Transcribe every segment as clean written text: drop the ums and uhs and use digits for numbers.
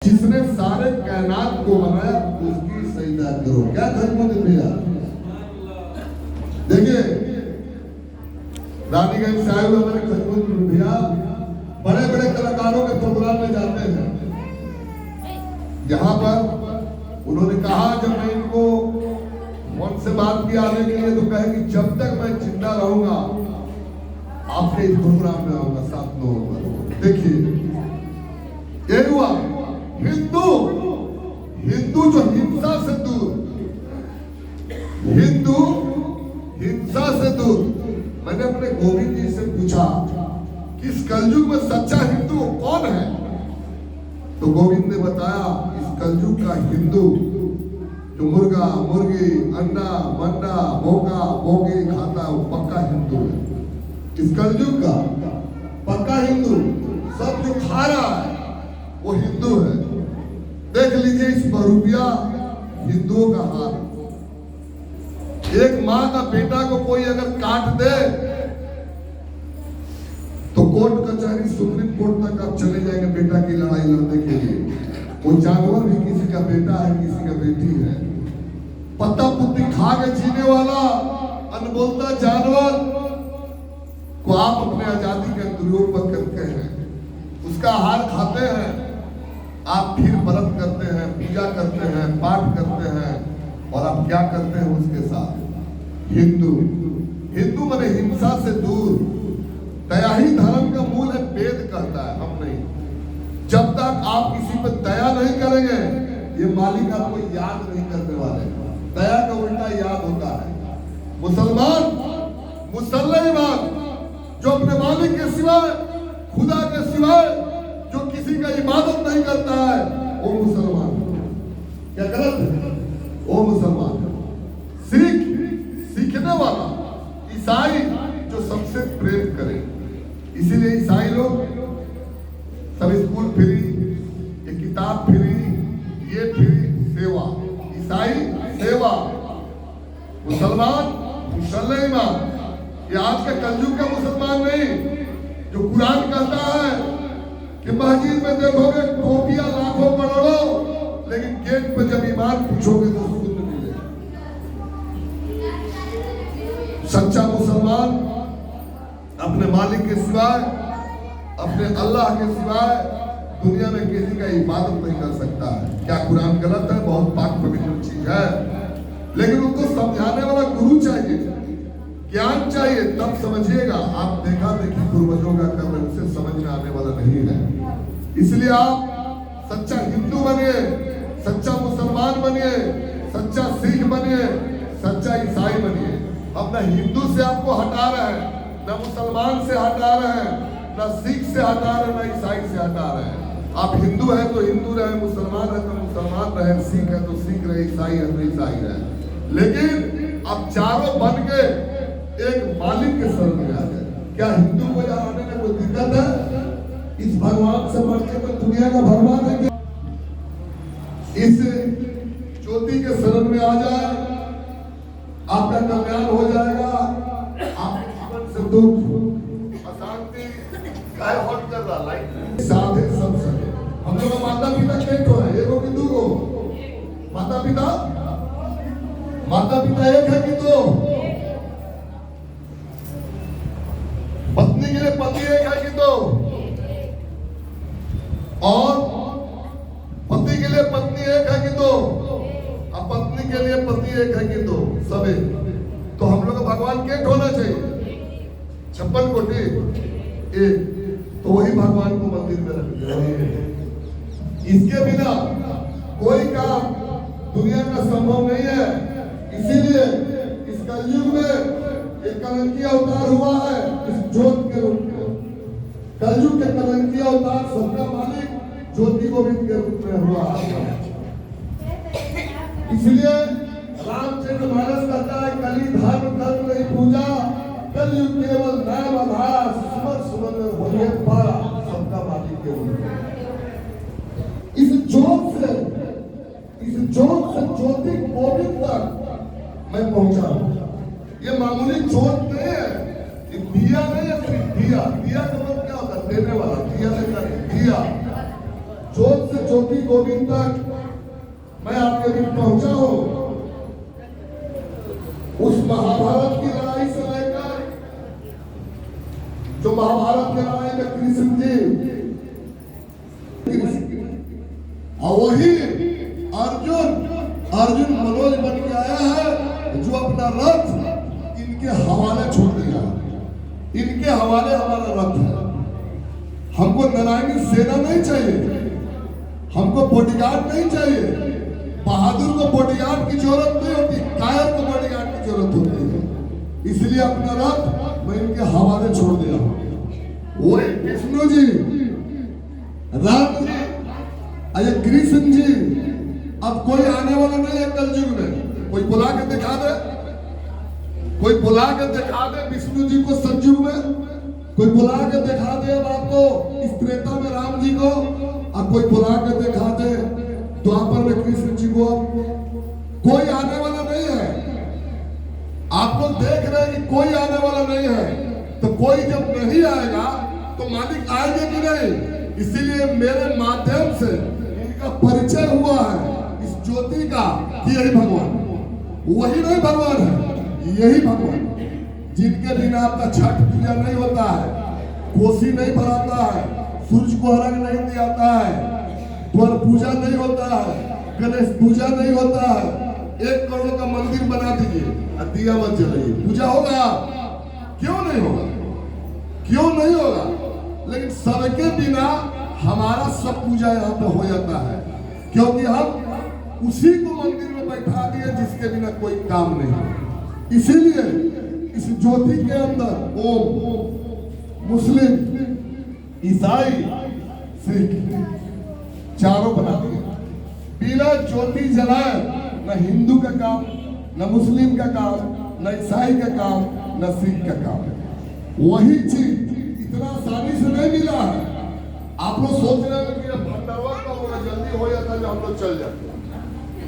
जिसने सारे कायनात को बनाया उसकी सजदा करो। क्या खिदमत है भैया? देखिए रानीगंज साहिब हमारे खिदमत भैया बड़े बड़े कलाकारों के प्रोग्राम में जाते हैं। यहाँ पर उन्होंने कहा जब मैं इनको फोन से बात किया आने के लिए तो कहे कि जब तक मैं जिंदा रहूंगा आपके इस प्रोग्राम में आऊंगा 7 नवंबर। देखिए ये हुआ हिंदू जो हिंसा से दूर, हिंदू हिंसा से दूर। मैंने अपने गोविंद जी से पूछा कि इस कलयुग में सच्चा हिंदू कौन है, तो गोविंद ने बताया इस कलयुग का हिंदू जो मुर्गा मुर्गी अंडा मंडा भोगा भोगी खाता है वो पक्का हिंदू है। इस कलयुग का पक्का हिंदू, सब जो खा रहा है वो हिंदू है। देख लीजिए इस बहुरूपिया हिंदुओं का हाल। एक मां का बेटा को कोई अगर काट दे तो कोर्ट कचहरी सुप्रीम कोर्ट तक आप चले जाएंगे बेटा की लड़ाई लड़ने के लिए। वो जानवर भी किसी का बेटा है किसी का बेटी है। पत्ता पुत्ती खा के जीने वाला अनबोलता जानवर को आप अपने आजादी के दुरुपयोग करते हैं, उसका आहार खाते हैं, आप फिर व्रत करते हैं, पूजा करते हैं, पाठ करते हैं और आप क्या करते हैं उसके साथ? हिंदू हिंदू माने हिंसा से दूर। दया ही धर्म का मूल है, वेद कहता है, हम नहीं। जब तक आप किसी पर दया नहीं करेंगे ये मालिक आपको याद नहीं करने वाले। दया का उल्टा याद होता है। मुसलमान मुसलमान जो अपने मालिक के सिवाय खुदा के सिवाय जो किसी का इबादत नहीं करता है वो मुसलमान। क्या गलत है? वो मुसलमान। सिख सीखने वाला, ईसाई जो सबसे प्रेम करे। इसीलिए ईसाई लोग सब स्कूल फ्री, ये किताब फ्री, ये फ्री, सेवा। ईसाई सेवा, मुसलमान मुसलमान। ये आज के कलयुग का मुसलमान नहीं जो कुरान कहता है कि मस्जिद में देखोगे टोपियां लाखों करोड़ों, लेकिन गेट पर जब ईमान पूछोगे तो शून्य मिलेगा। सच्चा मुसलमान अपने मालिक के सिवाय, अपने अल्लाह के सिवाय दुनिया में किसी का इबादत नहीं कर सकता है। क्या कुरान गलत है? बहुत पाक पवित्र चीज है, लेकिन उनको समझाने वाला गुरु चाहिए, ज्ञान चाहिए, तब समझिएगा। आप देखा देखी पूर्वजों का कर रहे, उसे समझ में आने वाला नहीं है। इसलिए आप सच्चा हिंदू बनिए, सच्चा मुसलमान बनिए, सच्चा सिख बनिए, सच्चा ईसाई बनिए। अब न हिंदू से आपको हटा रहे हैं, न मुसलमान से हटा रहे हैं, न सिख से हटा रहे हैं, न ईसाई से हटा रहे हैं। आप हिंदू है तो हिंदू रहे, मुसलमान है तो मुसलमान रहे, सिख है तो सिख रहे, ईसाई है तो ईसाई रहे। लेकिन अब चारों बन के एक मालिक के शरण में आ जाए। क्या हिंदू को यहाँ आने में कोई दिक्कत है? इस भगवान से बढ़के तो दुनिया का भगवान है क्या? इस ज्योति के शरण में आ जाए, आपका कल्याण हो जाएगा। आप जीवन से दुख अशांति गायब हो जाएगा। लाइट साधे सब सके। हम लोग का माता पिता एक तो है, एक कि दो को? माता पिता एक है कि दो? पत्नी के लिए पति एक है कि दो? और पति के लिए पत्नी एक है कि दो? अब पत्नी के लिए पति एक है कि दो? सब एक। तो हम लोग का भगवान के होना चाहिए 56 कोटि एक। तो वही भगवान को मंदिर में रख दिया। इसके बिना कोई काम दुनिया का संभव नहीं है। इसीलिए इस कलयुग में एक कलंकी अवतार हुआ है इस ज्योत के रूप में। कलयुग के कलंकी अवतार सबका मालिक ज्योति गोविंद के रूप में हुआ है। इसलिए रामचंद्र महाराज कहता है कली धर्म कर्म नहीं पूजा, कलयुग केवल नाम आधार, सुमन सुमन में होने पारा सबका मालिक के रूप में। इस ज्योत से ज्योति गोविंद तक मैं पहुंचा हूं। ये मामूली ज्योत नहीं है, ये दिया नहीं है, सिर्फ दिया। दिया का मतलब क्या होता है? देने वाला। दिया से दिया जोत से ज्योति गोविंद तक मैं आपके बीच पहुंचा हूं। उस महाभारत की लड़ाई से लेकर जो महाभारत की लड़ाई में कृष्ण जी और वही अर्जुन मनोज बन के आया है जो अपना रथ इनके हवाले छोड़ दिया। इनके हवाले हमारा रथ है। हमको नारायणी सेना नहीं चाहिए, हमको बॉडीगार्ड नहीं चाहिए। बहादुर को बॉडीगार्ड की जरूरत नहीं होती, कायर को बॉडीगार्ड की जरूरत होती है। इसलिए अपना रथ मैं इनके हवाले छोड़ दिया। वो विष्णु जी, राम जी, अरे कृष्ण जी, अब कोई आने वाला नहीं है कलयुग में। कोई बुला के दिखा दे, कोई बुला के दिखा दे विष्णु जी को सतयुग में, कोई बुला के दिखा दे अब आपको इस त्रेता में राम जी को, अब कोई बुला के दिखा दे द्वापर में कृष्ण जी को। कोई आने वाला नहीं है। आप लोग देख रहे हैं कि कोई आने वाला नहीं है, तो कोई जब नहीं आएगा तो मालिक आएंगे कि नहीं। इसीलिए मेरे माध्यम से इनका परिचय हुआ है इस ज्योति का कि यही भगवान, वही नहीं भगवान है, यही भगवान जिनके बिना आपका छठ पूजा नहीं होता है, कोसी नहीं भराता है, सूर्य को अर्घ नहीं दियाता है, द्वार पूजा नहीं होता है, गणेश पूजा नहीं होता है। 1 करोड़ का मंदिर बना दीजिए और दिया मत जलाइए, पूजा होगा? क्यों नहीं होगा? क्यों नहीं होगा? लेकिन सबके बिना हमारा सब पूजा यहाँ पे हो जाता है, क्योंकि हम उसी को मंदिर में बैठा दिए जिसके बिना कोई काम नहीं। इसीलिए इस ज्योति के अंदर ओम, मुस्लिम, ईसाई, सिख चारों बना दिए। बिना ज्योति जलाए न हिंदू का काम, न मुस्लिम का काम, न ईसाई का काम, न सिख का काम। वही चीज इतना आसानी से नहीं मिला है। आप लोग सोच रहे हैं कि भंडारा का होगा जल्दी हो जाता है, हम लोग चल जाते हैं।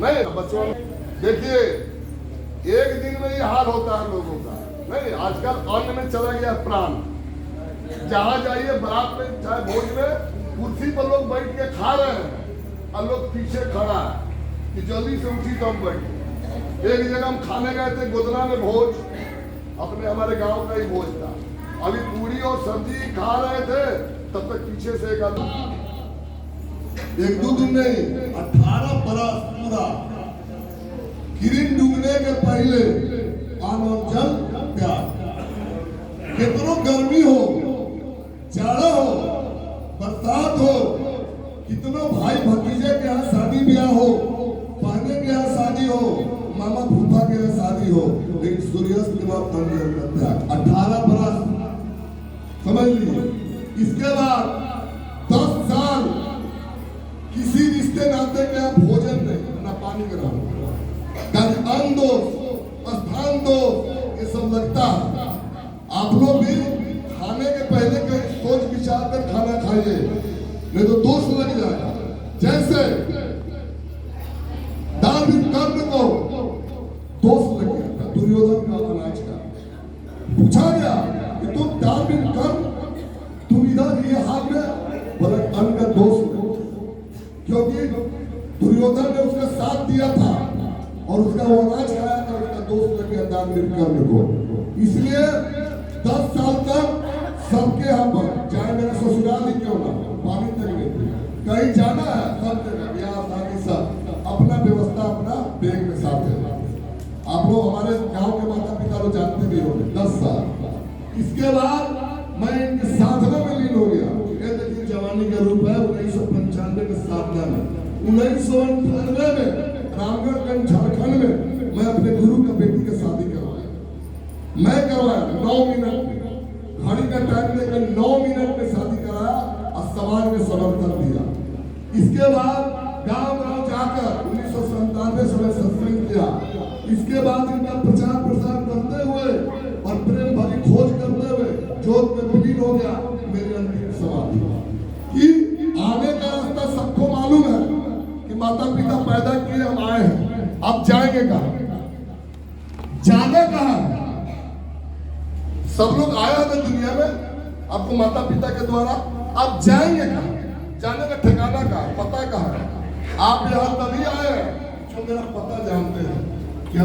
नहीं बच्चों, देखिए एक दिन में ये हाल होता है लोगों का। नहीं, आजकल अन्न में चला गया प्राण। जहां जाइए बारात में चाहे भोज में कुर्सी पर लोग बैठ के खा रहे हैं और लोग पीछे खड़ा है कि जल्दी से उठी तो हम बैठे। एक जगह हम खाने गए थे गोदना में भोज, अपने हमारे गांव का ही भोज था। अभी पूरी और सब्जी खा रहे थे, तब तक पीछे से एक आदमी, 1-2 दिन नहीं 18 बरस पूरा किरण डूबने के पहले आनो जल प्यार। कितनो गर्मी हो, जाड़ा हो, बरसात हो, कितनो भाई भतीजे के यहाँ शादी ब्याह हो, बहने के यहाँ शादी हो, मामा फूफा के यहाँ शादी हो, लेकिन सूर्यास्त के बाद पंजर करते हैं 18 बरस, समझ लीजिए। इसके बाद 10 साल किसी रिश्ते नाते के यहाँ भोजन नहीं, ना पानी का नाम, अन्न दो, स्थान दो, ये सब लगता है। आप लोग भी खाने के पहले कहीं सोच विचार कर खाना खाइए, नहीं तो दोष लग जाएगा। जैसे दान कर्ण को दोष लग गया था दुर्योधन का अनाज का, पूछा गया कि तुम दान कर्ण, तुम इधर ये हाल में, बोला अन्न का दोष, क्योंकि दुर्योधन ने उसका साथ दिया था और उसका वो अनाज खाया था, उसका दोष लग गया दान कर्ण को। इसलिए 10 साल तक सबके हम पर, चाहे मेरा ससुराल ही क्यों ना, पानी तक नहीं, कहीं जाना है सब जगह ब्याह शादी सब अपना व्यवस्था अपना बैग में साथ है। आप लोग हमारे गांव के माता पिता लोग जानते भी होंगे। 10 साल इसके बाद मैं इनकी साधना में लीन हो गया। ये देखिए जवानी का रूप है। 1995 के साधना में, 1998 में रामगढ़ झारखंड में मैं अपने गुरु का बेटी का शादी करवाया। मैं करवाया 9 मिनट में, घड़ी का टाइम लेकर 9 मिनट में शादी कराया और समाज में समर्थन दिया। इसके बाद गांव-गांव जाकर 1997 से मैं सत्संग किया। इसके बाद इनका प्रचार प्रसार करते हुए और प्रेम भरी खोज करते हुए जोत में विलीन हो गया मेरी अंतिम समाधि। कि आने का रास्ता सबको मालूम है कि माता पिता पैदा किए, हम आए हैं, अब जाएंगे कहाँ, जाना कहाँ? सब लोग आया है दुनिया में आपको माता पिता के द्वारा, अब जाएंगे कहाँ? जाने का ठिकाना कहाँ, पता कहाँ है? आप यहाँ तभी आए जो मेरा पता जानते हैं।